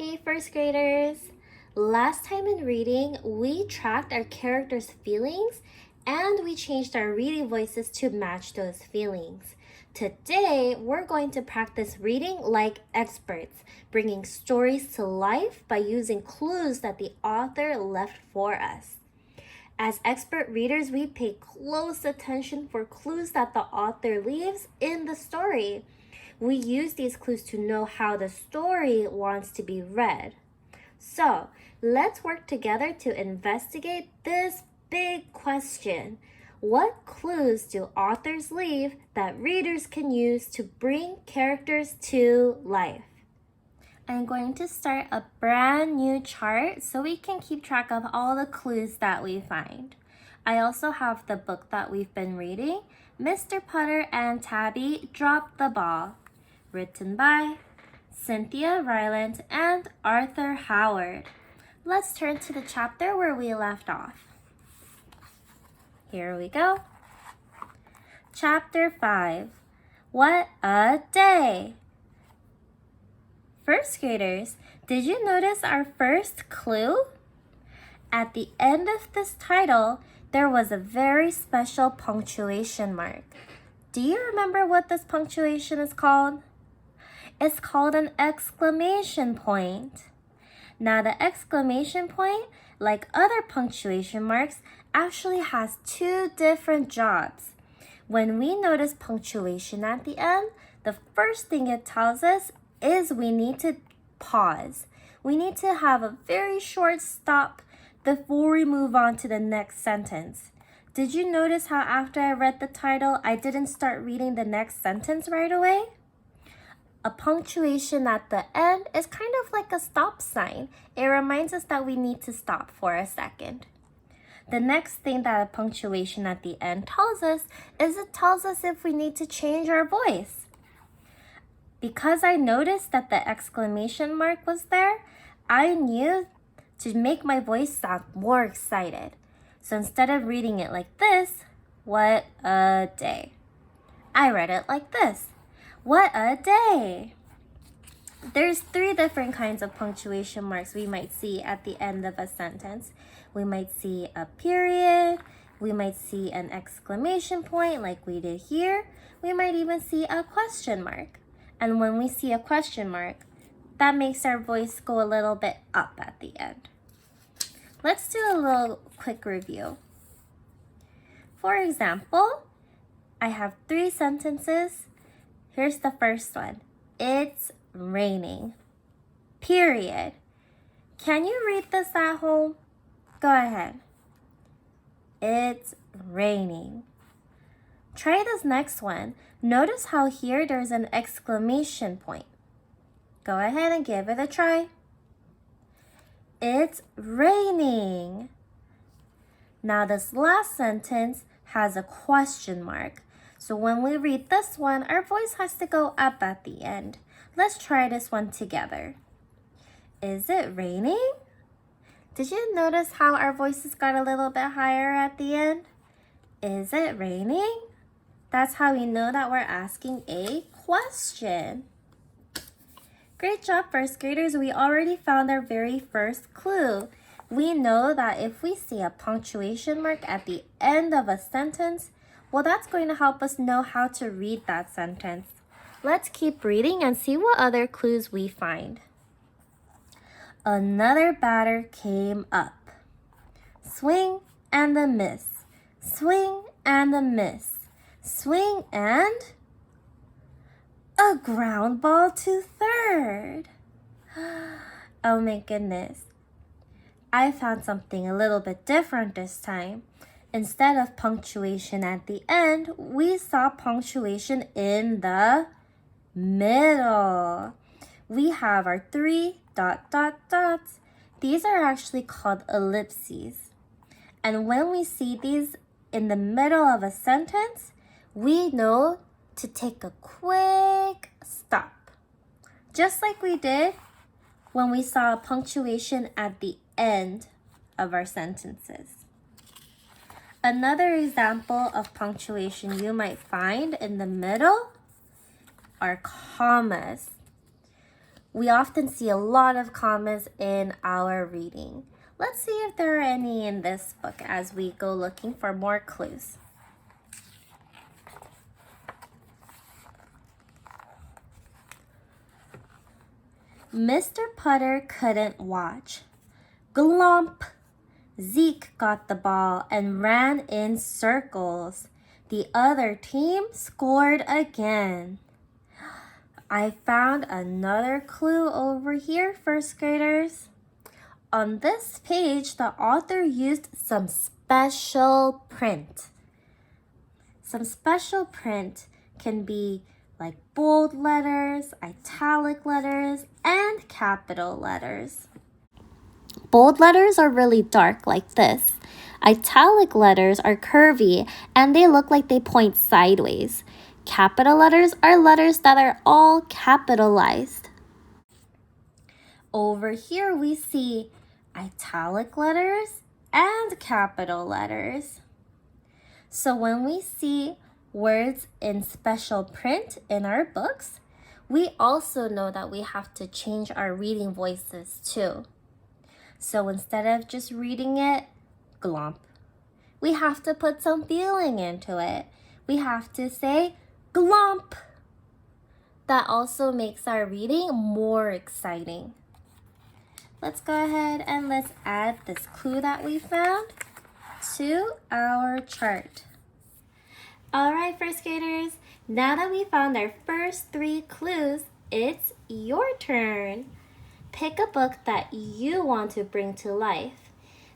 Hey first graders! Last time in reading, we tracked our characters' feelings and we changed our reading voices to match those feelings. Today, we're going to practice reading like experts, bringing stories to life by using clues that the author left for us. As expert readers, we pay close attention for clues that the author leaves in the story. We use these clues to know how the story wants to be read. So, let's work together to investigate this big question. What clues do authors leave that readers can use to bring characters to life? I'm going to start a brand new chart so we can keep track of all the clues that we find. I also have the book that we've been reading, Mr. Potter and Tabby Dropped the Ball, written by Cynthia Rylant and Arthur Howard. Let's turn to the chapter where we left off. Here we go. Chapter 5. What a day! First graders, did you notice our first clue? At the end of this title, there was a very special punctuation mark. Do you remember what this punctuation is called? It's called an exclamation point. Now, the exclamation point, like other punctuation marks, actually has two different jobs. When we notice punctuation at the end, the first thing it tells us is we need to pause. We need to have a very short stop before we move on to the next sentence. Did you notice how after I read the title, I didn't start reading the next sentence right away? A punctuation at the end is kind of like a stop sign. It reminds us that we need to stop for a second. The next thing that a punctuation at the end tells us is it tells us if we need to change our voice. Because I noticed that the exclamation mark was there, I knew to make my voice sound more excited. So instead of reading it like this, what a day, I read it like this. What a day! There's three different kinds of punctuation marks we might see at the end of a sentence. We might see a period, we might see an exclamation point like we did here, we might even see a question mark. And when we see a question mark, that makes our voice go a little bit up at the end. Let's do a little quick review. For example, I have three sentences. Here's the first one. It's raining. Period. Can you read this at home? Go ahead. It's raining. Try this next one. Notice how here there's an exclamation point. Go ahead and give it a try. It's raining. Now this last sentence has a question mark. So when we read this one, our voice has to go up at the end. Let's try this one together. Is it raining? Did you notice how our voices got a little bit higher at the end? Is it raining? That's how we know that we're asking a question. Great job, first graders. We already found our very first clue. We know that if we see a punctuation mark at the end of a sentence, well, that's going to help us know how to read that sentence. Let's keep reading and see what other clues we find. Another batter came up. Swing and a miss. Swing and a miss. Swing and a ground ball to third. Oh my goodness. I found something a little bit different this time. Instead of punctuation at the end, we saw punctuation in the middle. We have our three ... These are actually called ellipses. And when we see these in the middle of a sentence, we know to take a quick stop. Just like we did when we saw a punctuation at the end of our sentences. Another example of punctuation you might find in the middle are commas. We often see a lot of commas in our reading. Let's see if there are any in this book as we go looking for more clues. Mr. Putter couldn't watch. Glomp! Zeke got the ball and ran in circles. The other team scored again. I found another clue over here, first graders. On this page, the author used some special print. Some special print can be like bold letters, italic letters, and capital letters. Bold letters are really dark like this. Italic letters are curvy and they look like they point sideways. Capital letters are letters that are all capitalized. Over here we see italic letters and capital letters. So when we see words in special print in our books, we also know that we have to change our reading voices too. So instead of just reading it, glomp, we have to put some feeling into it. We have to say glomp. That also makes our reading more exciting. Let's go ahead and let's add this clue that we found to our chart. All right, first graders, now that we found our first 3 clues, it's your turn. Pick a book that you want to bring to life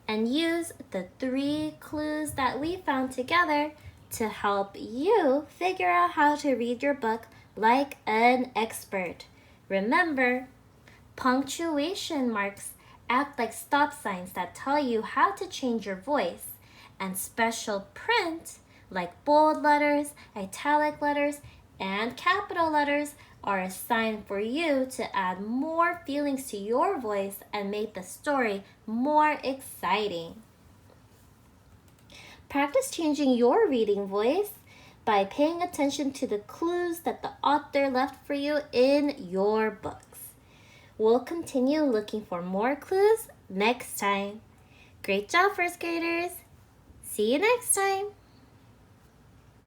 and use the 3 clues that we found together to help you figure out how to read your book like an expert. Remember, punctuation marks act like stop signs that tell you how to change your voice, and special print like bold letters, italic letters, and capital letters are a sign for you to add more feelings to your voice and make the story more exciting. Practice changing your reading voice by paying attention to the clues that the author left for you in your books. We'll continue looking for more clues next time. Great job, first graders! See you next time!